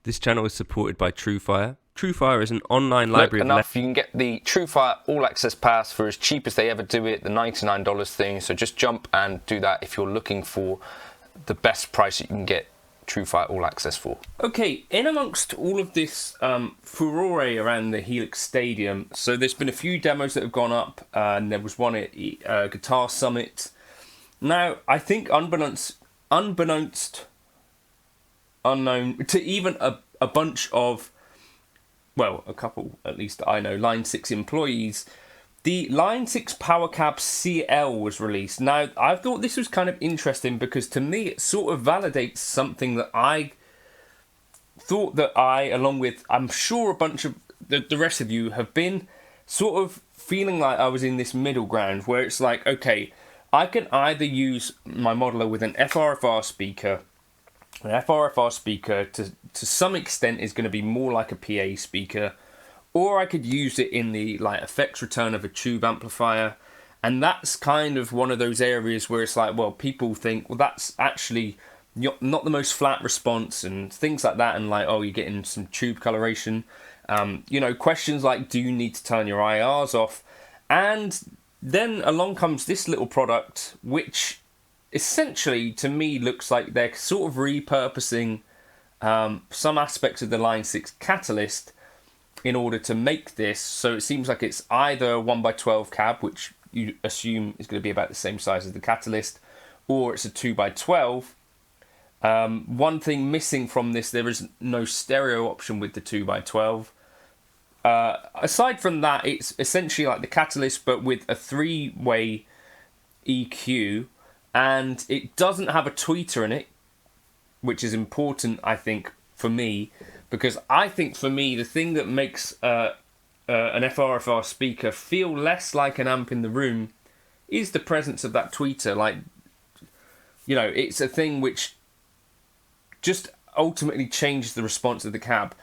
This channel is supported by Truefire. Truefire is an online library enough, you can get the Truefire All Access Pass for as cheap as they ever do it, the $99 thing. So just jump and do that if you're looking for the best price that you can get Truefire All Access for. Okay, in amongst all of this furore around the Helix Stadium, so there's been a few demos that have gone up, and there was one at Guitar Summit. Now, I think unknown to even a bunch of, well, a couple at least I know, Line 6 employees, the Line 6 Powercab CL was released. Now, I thought this was kind of interesting because to me it sort of validates something that I thought that along with, I'm sure a bunch of the rest of you, have been sort of feeling like I was in this middle ground where it's like, okay, I can either use my modeler with an FRFR speaker. An FRFR speaker, to some extent, is going to be more like a PA speaker, or I could use it in the effects return of a tube amplifier, and that's kind of one of those areas where it's like, well, people think, well, that's actually not the most flat response and things like that, and oh, you're getting some tube coloration. Questions like, do you need to turn your IRs off? And then along comes this little product, which essentially, to me, looks like they're sort of repurposing some aspects of the Line 6 Calatyst in order to make this. So it seems like it's either a 1x12 cab, which you assume is going to be about the same size as the Calatyst, or it's a 2x12. One thing missing from this, there is no stereo option with the 2x12. Aside from that, it's essentially like the Calatyst, but with a 3-way EQ. And it doesn't have a tweeter in it, which is important, I think, for me. Because I think, for me, the thing that makes an FRFR speaker feel less like an amp in the room is the presence of that tweeter. It's a thing which just ultimately changes the response of the cab.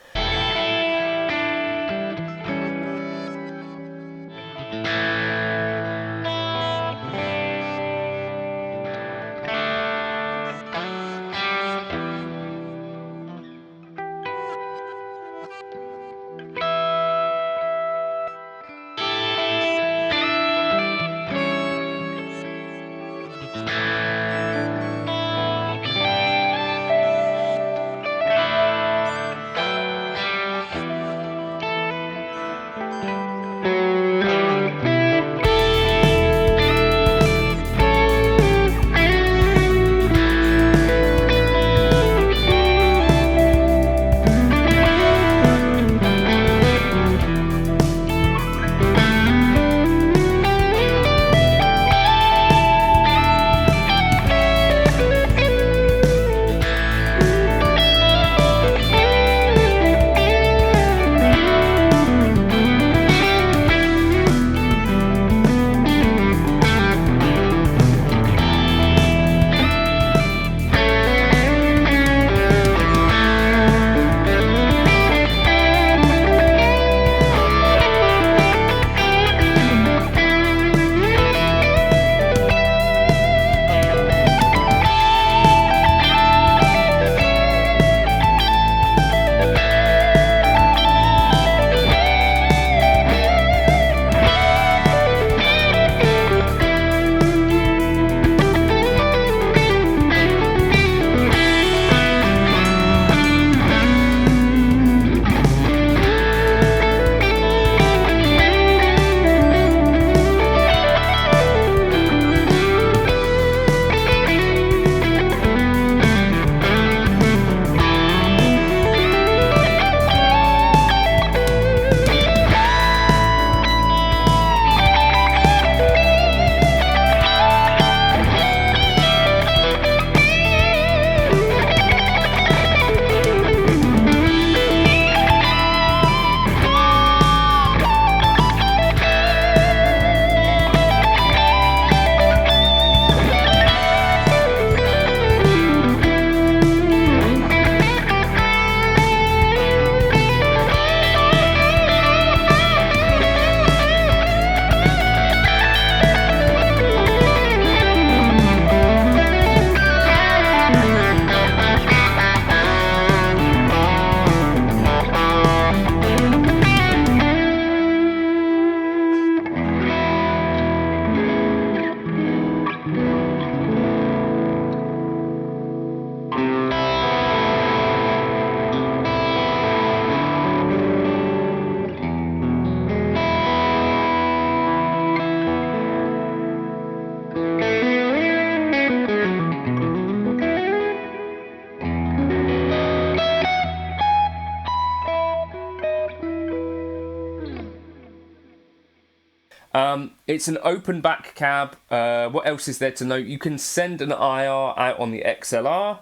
It's an open back cab. What else is there to note? You can send an IR out on the XLR.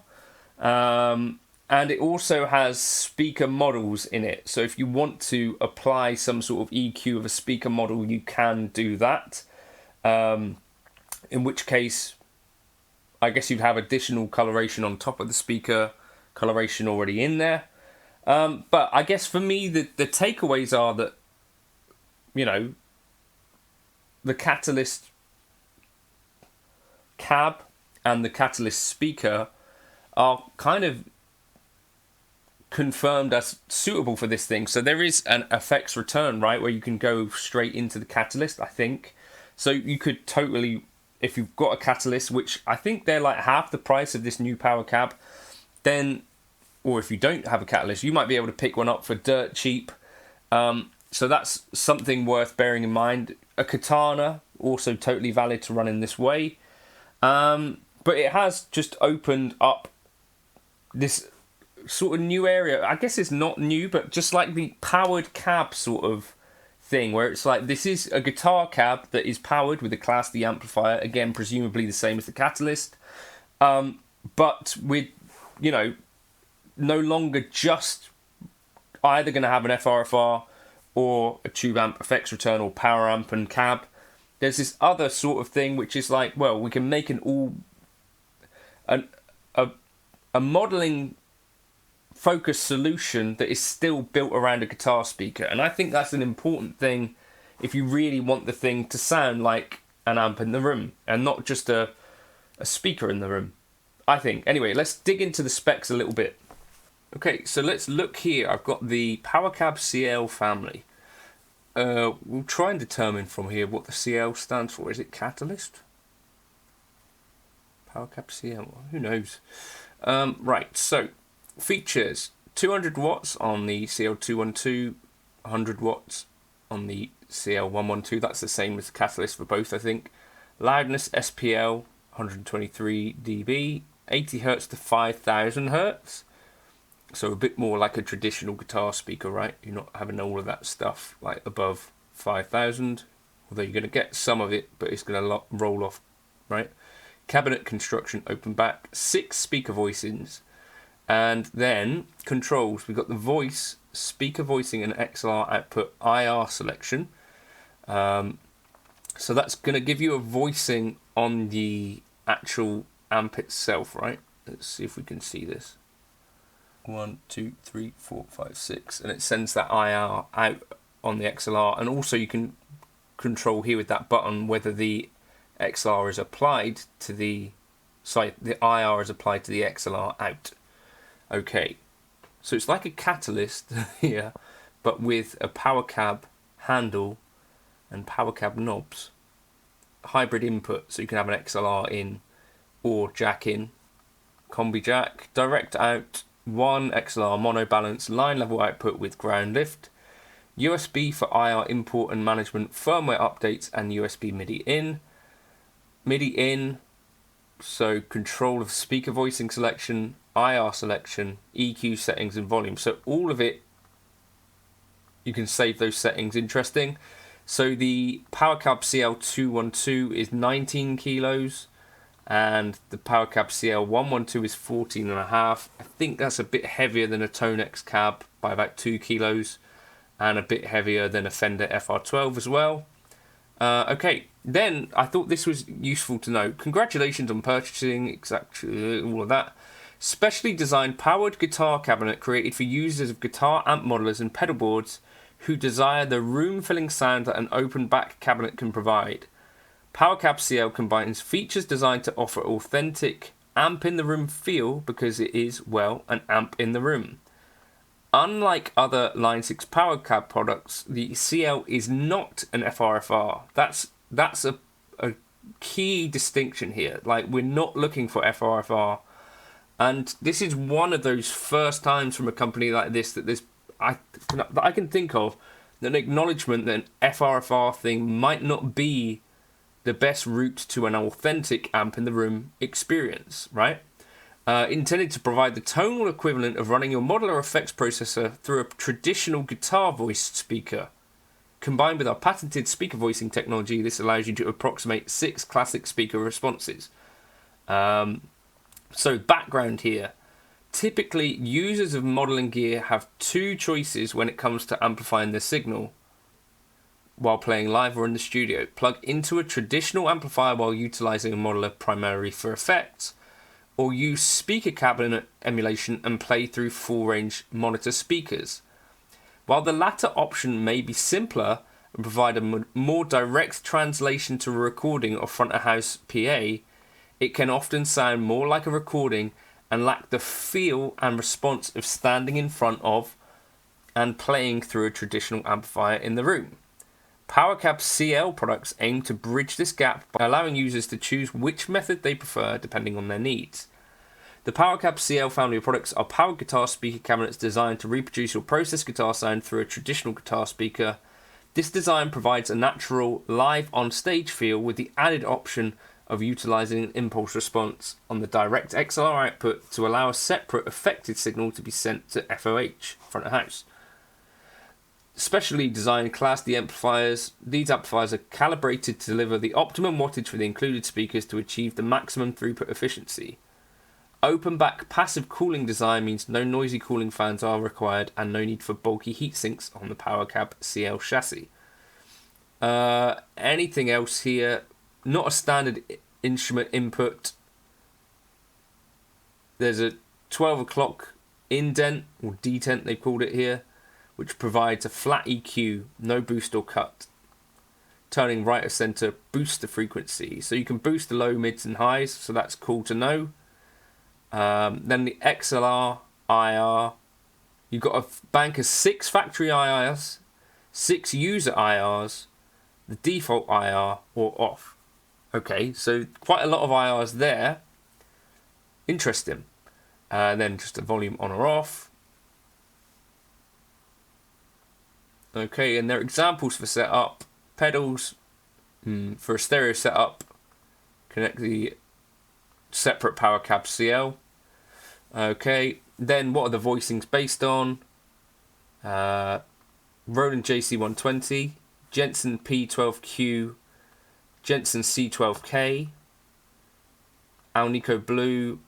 And it also has speaker models in it. So if you want to apply some sort of EQ of a speaker model, you can do that. In which case, I guess you'd have additional coloration on top of the speaker coloration already in there. But I guess for me, the takeaways are that, you know, the Calatyst cab and the Calatyst speaker are kind of confirmed as suitable for this thing. So there is an effects return, right, where you can go straight into the Calatyst, I think. So you could totally, if you've got a Calatyst, which I think they're like half the price of this new Powercab, then, or if you don't have a Calatyst, you might be able to pick one up for dirt cheap. So that's something worth bearing in mind. A Katana, also totally valid to run in this way. But it has just opened up this sort of new area. I guess it's not new, but just like the powered cab sort of thing, where it's like this is a guitar cab that is powered with a Class D amplifier, again presumably the same as the Calatyst, but with, you know, no longer just either going to have an FRFR or a tube amp effects return or power amp and cab. There's this other sort of thing which is like, well, we can make a modeling focused solution that is still built around a guitar speaker. And I think that's an important thing if you really want the thing to sound like an amp in the room and not just a speaker in the room, I think. Anyway, let's dig into the specs a little bit. Okay, so let's look here. I've got the Powercab CL family. We'll try and determine from here what the CL stands for. Is it Calatyst? Powercab CL, who knows? Right, so features: 200 watts on the CL212, 100 watts on the CL112. That's the same as the Calatyst for both, I think. Loudness SPL 123 dB, 80 Hz to 5000 Hz. So a bit more like a traditional guitar speaker, right? You're not having all of that stuff like above 5000, although you're going to get some of it, but it's going to roll off, right? Cabinet construction, open back, 6 speaker voicings, and then controls. We've got the voice, speaker voicing and XLR output IR selection. So that's going to give you a voicing on the actual amp itself, right? Let's see if we can see this. 1, 2, 3, 4, 5, 6, and it sends that IR out on the XLR, and also you can control here with that button whether the XLR is applied to the IR is applied to the XLR out. Okay, so it's like a Calatyst here, but with a Powercab handle and Powercab knobs. Hybrid input, so you can have an XLR in or jack in, combi jack, direct out, 1 XLR mono balance, line level output with ground lift, USB for IR import and management, firmware updates, and USB MIDI in. MIDI in, so control of speaker voicing selection, IR selection, EQ settings and volume. So all of it, you can save those settings. Interesting. So the Powercab CL212 is 19 kilos. And the Powercab CL112 is 14.5. I think that's a bit heavier than a Tonex cab by about 2 kilos, and a bit heavier than a Fender FR12 as well. Okay, then I thought this was useful to know. Congratulations on purchasing exactly all of that. Specially designed powered guitar cabinet created for users of guitar amp modelers and pedal boards who desire the room-filling sound that an open back cabinet can provide. Powercab CL combines features designed to offer authentic amp in the room feel because it is, well, an amp in the room. Unlike other Line 6 Powercab products, the CL is not an FRFR. That's a key distinction here. Like, we're not looking for FRFR. And this is one of those first times from a company like this that I can think of an acknowledgement that an FRFR thing might not be the best route to an authentic amp in the room experience, right? Intended to provide the tonal equivalent of running your modular effects processor through a traditional guitar voiced speaker. Combined with our patented speaker voicing technology, this allows you to approximate 6 classic speaker responses. So background here. Typically, users of modeling gear have 2 choices when it comes to amplifying their signal while playing live or in the studio. Plug into a traditional amplifier while utilizing a modeler primarily for effects, or use speaker cabinet emulation and play through full-range monitor speakers. While the latter option may be simpler and provide a more direct translation to a recording or front-of-house PA, it can often sound more like a recording and lack the feel and response of standing in front of and playing through a traditional amplifier in the room. Powercab CL products aim to bridge this gap by allowing users to choose which method they prefer depending on their needs. The Powercab CL family of products are powered guitar speaker cabinets designed to reproduce your processed guitar sound through a traditional guitar speaker. This design provides a natural live on stage feel with the added option of utilizing an impulse response on the direct XLR output to allow a separate affected signal to be sent to FOH, front of house. Specially designed Class D amplifiers, these amplifiers are calibrated to deliver the optimum wattage for the included speakers to achieve the maximum throughput efficiency. Open back passive cooling design means no noisy cooling fans are required and no need for bulky heat sinks on the Powercab CL chassis. Anything else here? Not a standard instrument input. There's a 12 o'clock indent, or detent they've called it here, which provides a flat EQ, no boost or cut. Turning right of center boosts the frequency. So you can boost the low, mids and highs, so that's cool to know. Then the XLR IR. You've got a bank of 6 factory IRs, 6 user IRs, the default IR or off. Okay, so quite a lot of IRs there. Interesting. And then just a volume on or off. Okay, and there are examples for setup. Pedals for a stereo setup. Connect the separate Powercab CL. Okay, then what are the voicings based on? Roland JC120, Jensen P12Q, Jensen C12K, Alnico Blue,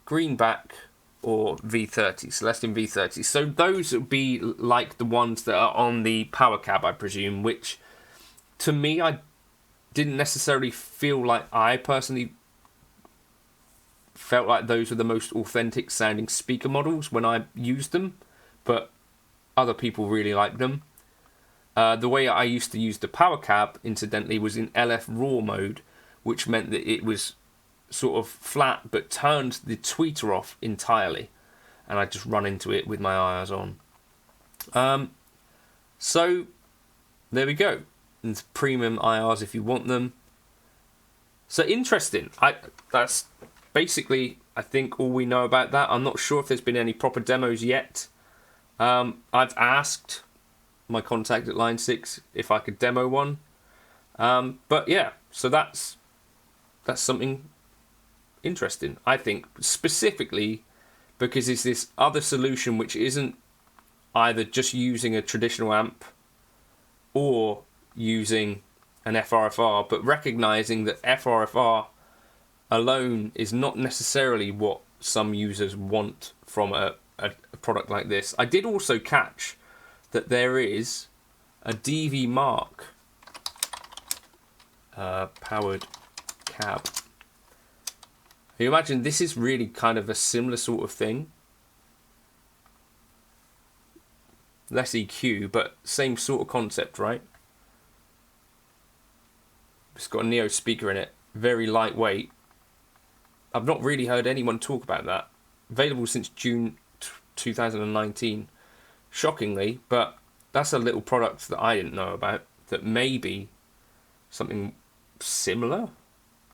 Greenback, or V30, Celestion V30. So those would be like the ones that are on the Powercab, I presume, which to me, I didn't necessarily feel like I personally felt like those were the most authentic sounding speaker models when I used them, but other people really like them. The way I used to use the Powercab, incidentally, was in LF RAW mode, which meant that it was sort of flat but turned the tweeter off entirely, and I just run into it with my IRs on. So there we go. And premium IRs if you want them. So interesting. That's basically, I think, all we know about that. I'm not sure if there's been any proper demos yet. I've asked my contact at Line 6 if I could demo one. But yeah, so that's something interesting, I think, specifically because it's this other solution which isn't either just using a traditional amp or using an FRFR, but recognizing that FRFR alone is not necessarily what some users want from a product like this. I did also catch that there is a DV Mark powered cab. You imagine this is really kind of a similar sort of thing. Less EQ, but same sort of concept, right? It's got a Neo speaker in it, very lightweight. I've not really heard anyone talk about that. Available since June 2019. Shockingly, but that's a little product that I didn't know about that may be something similar